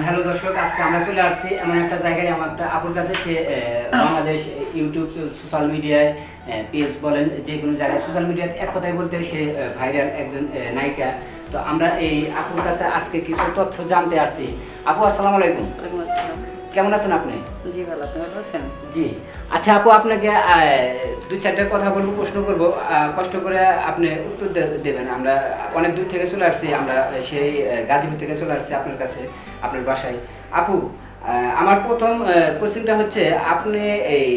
Hello দর্শক, আজকে আমরা চলে আসছি এমন একটা জায়গায়, আমার একটা আপুর কাছে। সে বাংলাদেশ ইউটিউব সোশ্যাল মিডিয়ায় পেজ বলেন, যে কোনো জায়গায় সোশ্যাল মিডিয়াতে এক কথায় বলতে সে ভাইরাল একজন নায়িকা। তো আমরা এই আপুর কাছে আজকে কিছু তথ্য জানতে আসছি। আপু, আসসালামু আলাইকুম। ওয়ালাইকুম আসসালাম। কেমন আছেন আপনি? জি ভালো, আপনি ভালো আছেন? জি। আচ্ছা আপু, আপনাকে দুই চারটে কথা বলবো, প্রশ্ন করবো, কষ্ট করে আপনি উত্তর দেবেন। আমরা অনেক দূর থেকে চলে আসছি, আমরা সেই গাজীপুর থেকে চলে আসছি আপনার কাছে, আপনার বাসায়। আপু, আমার প্রথম কোশ্চেনটা হচ্ছে, আপনি এই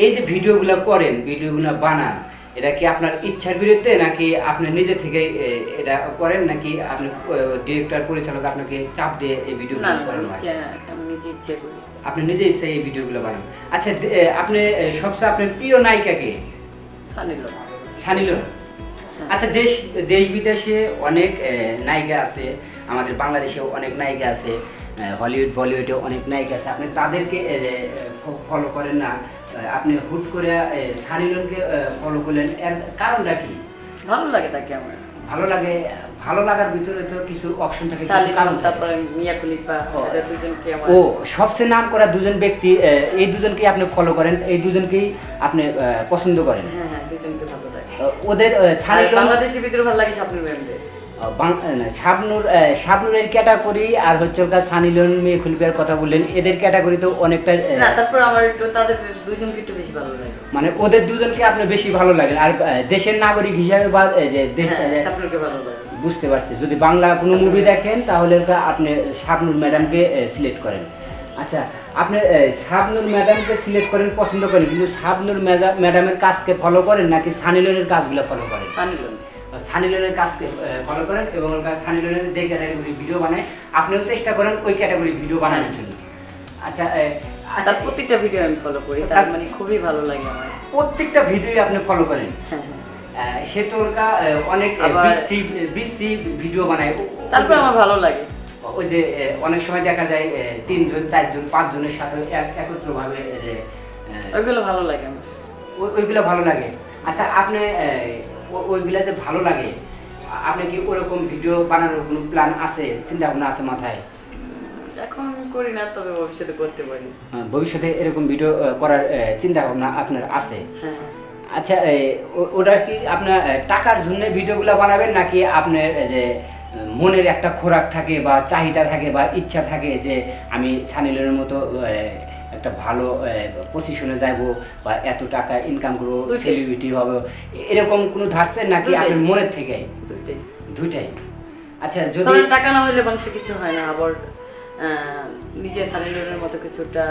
এই যে ভিডিওগুলো করেন, ভিডিওগুলো বানান, এটা কি আপনার ইচ্ছার বিরুদ্ধে, নাকি আপনি নিজে থেকে এটা করেন, নাকি আপনি ডিরেক্টর পরিচালক আপনাকে চাপ দিয়ে এই ভিডিওগুলো করেন? আমি নিজে ইচ্ছে করি। আপনি নিজে ইচ্ছা এই ভিডিওগুলো বানান। আচ্ছা, আপনি সবচেয়ে আপনার প্রিয় নায়িকা কে? সানি লিওন। সানি লিওন। আচ্ছা, দেশ দেশ বিদেশে অনেক নায়িকা আছে, আমাদের বাংলাদেশেও অনেক নায়িকা আছে, হলিউড বলিউডে অনেক নায়িকা আছে। আপনি তাদেরকে ফলো করেন না, আপনি হুট করে সানি লিওনকে ফলো করলেন, এর কারণটা কি? ভালো লাগে তাকে আমার। ভালো লাগে। ভালো লাগার ভিতরে তো কিছু অপশন থাকে, সানি কিছু কারণ লিওন, থাকে। তারপরে মিয়া খলিফা, এদের দুজনকে আমার। ও, সবচেয়ে নাম করা দুজন ব্যক্তি, এই দুজনকে আপনি ফলো করেন, এই দুজনকেই আপনি পছন্দ করেন? হ্যাঁ হ্যাঁ, দুজনকে ভালো লাগে। ওদের সানি লিওন, বাংলাদেশের ভিতরে ভালো লাগে শাবনূর মেমদের। শাবনূরের ক্যাটাগরি, আর হচ্ছে সানি লিওন, মেয়ে খলিফার কথা বললেন, এদের ক্যাটাগরি তো অনেকটা। না, তারপর আমার একটু তাদের দুজনকে একটু বেশি ভালো লাগে। মানে ওদের দুজনকে আপনার বেশি ভালো লাগে। আর দেশের নাগরিক হিসাবে বা শাবনূরকে ভালো লাগে। বুঝতে পারছি, যদি বাংলা কোনো মুভি দেখেন তাহলে আপনি শাবনূর ম্যাডামকে সিলেক্ট করেন। আচ্ছা, আপনি শাবনূর ম্যাডামকে সিলেক্ট করেন, পছন্দ করেন, কিন্তু শাবনূর ম্যাডামের কাজকে ফলো করেন, নাকি সানি লিওনের কাজগুলো ফলো করেন? সানি লিওন। সানি লিওনের কাজকে ফলো করেন, এবং সানি লিওনের যে ক্যাটাগরি ভিডিও বানায় আপনিও চেষ্টা করেন ওই ক্যাটাগরি ভিডিও বানানোর জন্য। আচ্ছা, তার প্রত্যেকটা ভিডিও আমি ফলো করি, তার মানে খুবই ভালো লাগে আমার। প্রত্যেকটা ভিডিও আপনি ফলো করেন? হ্যাঁ, সে তো অনেক বিশ্রী ভিডিও বানায়, তারপর আমার ভালো লাগে। ওই যে অনেক সময় দেখা যায় 3 জন 4 জন 5 জনের সাথে একত্র ভাবে, ওইগুলো ভালো লাগে আমার। ওইগুলো ভালো লাগে। আচ্ছা, আপনি ওইগুলা যে ভালো লাগে, আপনি কি ওরকম ভিডিও বানানোর কোনো প্ল্যান আছে, চিন্তা ভাবনা আছে মাথায়? এখন করি না, তবে ভবিষ্যতে করতে পারি। ভবিষ্যতে এরকম ভিডিও করার চিন্তা ভাবনা আপনার আছে? হ্যাঁ। আচ্ছা, ওটা কি আপনার টাকার জন্য ভিডিওগুলো বানাবেন, নাকি আপনার যে মনের একটা খোরাক থাকে বা চাহিদা থাকে বা ইচ্ছা থাকে যে আমি সানি লিওনের মতো একটা ভালো পজিশনে যাব, বা এত টাকা ইনকাম করবো, সেলিব্রিটি হবে, এরকম কোনো ধারছেন, নাকি আপনার মনের থেকে? দুইটাই। আচ্ছা, যদি টাকা না হলে মানুষের কিছু হয় না, আবার নিজে সানি লিওনের মতো কিছুটা,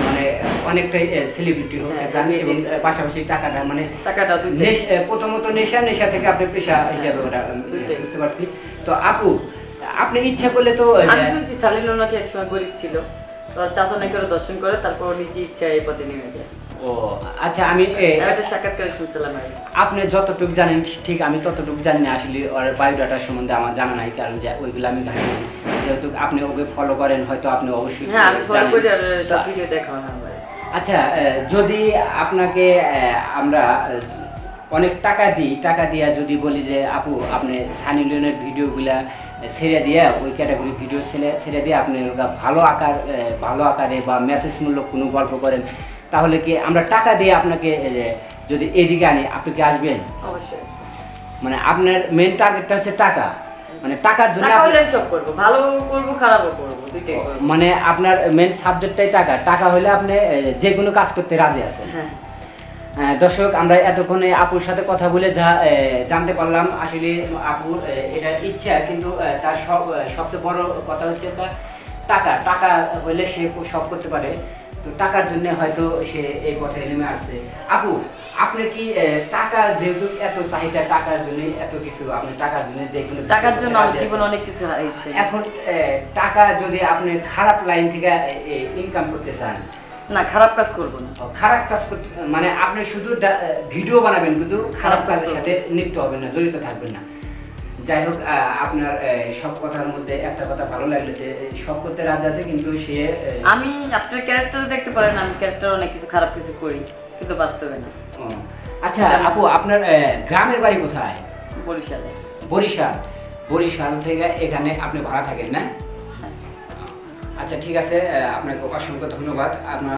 মানে অনেকটাই সেলিব্রিটি হতে চান, এবং পাশাপাশি টাকাটা, মানে টাকাটা প্রথমত নেশা থেকে আপনি পেশা হিসাবে ওটা বুঝতে পারছি। তো আপু, আপনি ইচ্ছা করলে তো আমি শুনছি সানি লিওন নাকি একসময় গরিব ছিল, তো চাচা নাকি ওরা দর্শন করে, তারপর নিজে ইচ্ছা এই পথে নেমে যায়। ও আচ্ছা, আমি একটা সাক্ষাৎকার শুনছিলাম। আপনি যতটুকু জানেন ঠিক, আমি ততটুকু জানি না। আসলে ওর বায়োডাটা সম্বন্ধে আমার জানা নাই, কারণ যে ওইগুলো আমি জানি না। যেহেতু আপনি ওকে ফলো করেন, হয়তো আপনি অবশ্যই হ্যাঁ, আমি ফলো করি আর সব ভিডিও দেখা হয় আমার। আচ্ছা, যদি আপনাকে আমরা অনেক টাকা দিয়া যদি বলি যে আপু, আপনি সানি লিওনের ভিডিওগুলা ছেড়ে দিয়ে, ওই ক্যাটাগরি ভিডিও ছেড়ে দিয়ে আপনি ভালো আকারে বা মেসেজমূলক কোনো গল্প করেন, তাহলে কি আমরা টাকা দিয়ে আপনাকে যদি এদিকে আনি, আপনি কি আসবেন? অবশ্যই। মানে আপনার মেন টার্গেটটা হচ্ছে টাকা, মানে টাকার জন্য সব করব, ভালো করব খারাপও করব, দুইটাই করব। মানে আপনার মেন সাবজেক্টটাই টাকা হলে আপনি যে কোনো কাজ করতে রাজি আছেন? হ্যাঁ। দর্শক, আমরা এতক্ষণে আপুর সাথে কথা বলে যা জানতে পারলাম, আসলে আপুর এটা ইচ্ছা, কিন্তু তার সবচেয়ে বড় কথা হচ্ছে টাকা হলে সে সব করতে পারে। তো টাকার জন্য হয়তো সে এই পথে নেমে আসছে। আপু, আপনি কি টাকার, যেহেতু এত চাহিদা, টাকার জন্য এত কিছু, আপনি টাকার জন্য যে কোনো টাকার জন্য আমার জীবনে অনেক কিছু হারাইছে। এখন টাকা যদি আপনি খারাপ লাইন থেকে ইনকাম করতে চান, না, খারাপ কাজ করব না। খারাপ কাজ করতে, মানে আপনি শুধু ভিডিও বানাবেন, কিন্তু খারাপ কাজের সাথে লিপ্ত হবেন না, জড়িত থাকবেন না। যাই হোক, আপনার সব কথার মধ্যে একটা কথা ভালো লাগলো, যে সব করতে রাজি আছে, কিন্তু সে আমি আপনার ক্যারেক্টার দেখতে পারেন, আমি ক্যারেক্টার অনেক কিছু খারাপ কিছু করি, কিন্তু বাস্তবে না। আচ্ছা আপু, আপনার গ্রামের বাড়ি কোথায়? বরিশালে। বরিশাল থেকে এখানে আপনি ভাড়া থাকেন না? আচ্ছা ঠিক আছে, আপনাকে অসংখ্য ধন্যবাদ। আপনার